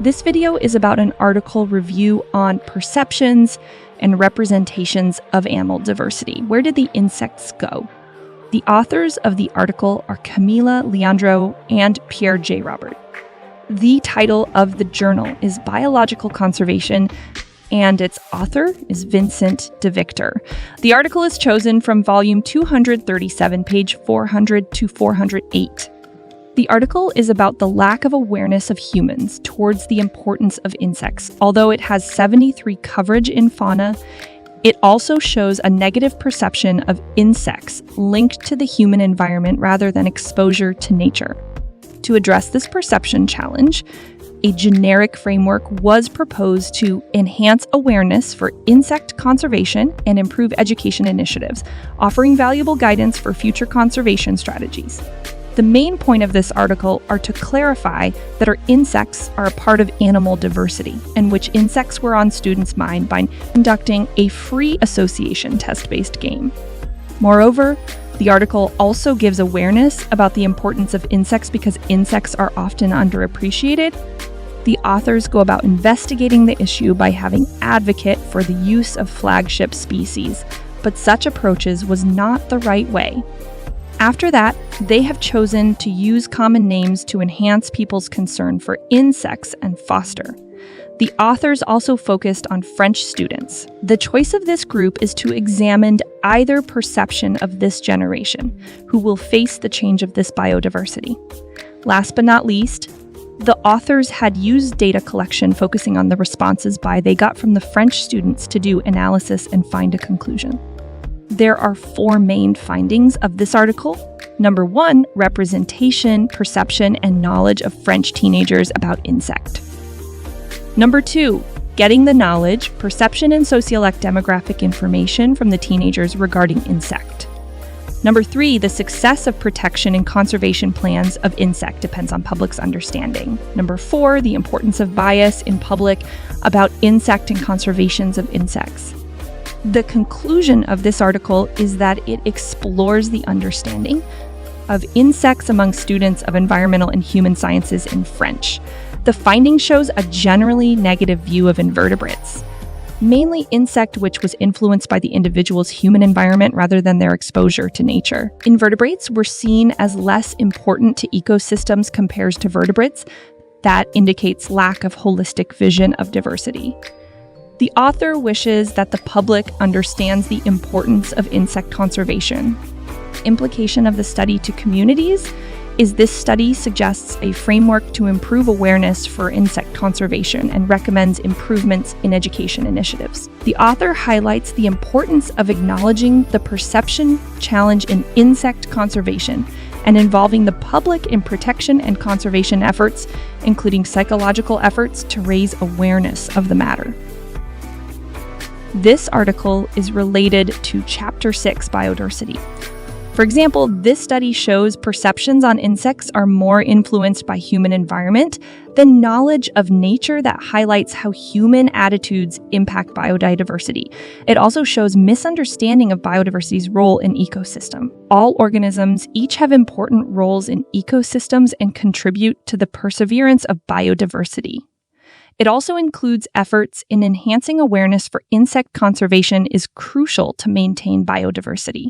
This video is about an article review on perceptions and representations of animal diversity. Where did the insects go? The authors of the article are Camila Leandro and Pierre J. Robert. The title of the journal is Biological Conservation, and its author is Vincent de Victor. The article is chosen from volume 237, page 400 to 408. The article is about the lack of awareness of humans towards the importance of insects. Although it has 73 coverage in fauna, it also shows a negative perception of insects linked to the human environment rather than exposure to nature. To address this perception challenge, a generic framework was proposed to enhance awareness for insect conservation and improve education initiatives, offering valuable guidance for future conservation strategies. The main point of this article are to clarify that our insects are a part of animal diversity, and which insects were on students' mind by conducting a free association test-based game. Moreover, the article also gives awareness about the importance of insects because insects are often underappreciated. The authors go about investigating the issue by having advocate for the use of flagship species, but such approaches was not the right way. After that, they have chosen to use common names to enhance people's concern for insects and foster. The authors also focused on French students. The choice of this group is to examine either perception of this generation, who will face the change of this biodiversity. Last but not least, the authors had used data collection focusing on the responses they got from the French students to do analysis and find a conclusion. There are 4 main findings of this article. Number 1, representation, perception, and knowledge of French teenagers about insect. Number 2, getting the knowledge, perception, and socioeconomic demographic information from the teenagers regarding insect. Number 3, the success of protection and conservation plans of insect depends on public's understanding. Number 4, the importance of bias in public about insect and conservations of insects. The conclusion of this article is that it explores the understanding of insects among students of environmental and human sciences in French. The finding shows a generally negative view of invertebrates, mainly insect which was influenced by the individual's human environment rather than their exposure to nature. Invertebrates were seen as less important to ecosystems compared to vertebrates. That indicates lack of holistic vision of diversity. The author wishes that the public understands the importance of insect conservation. Implication of the study to communities is this study suggests a framework to improve awareness for insect conservation and recommends improvements in education initiatives. The author highlights the importance of acknowledging the perception challenge in insect conservation and involving the public in protection and conservation efforts, including psychological efforts to raise awareness of the matter. This article is related to Chapter 6, Biodiversity. For example, this study shows perceptions on insects are more influenced by human environment than knowledge of nature that highlights how human attitudes impact biodiversity. It also shows misunderstanding of biodiversity's role in ecosystem. All organisms each have important roles in ecosystems and contribute to the perseverance of biodiversity. It also includes efforts in enhancing awareness for insect conservation is crucial to maintain biodiversity.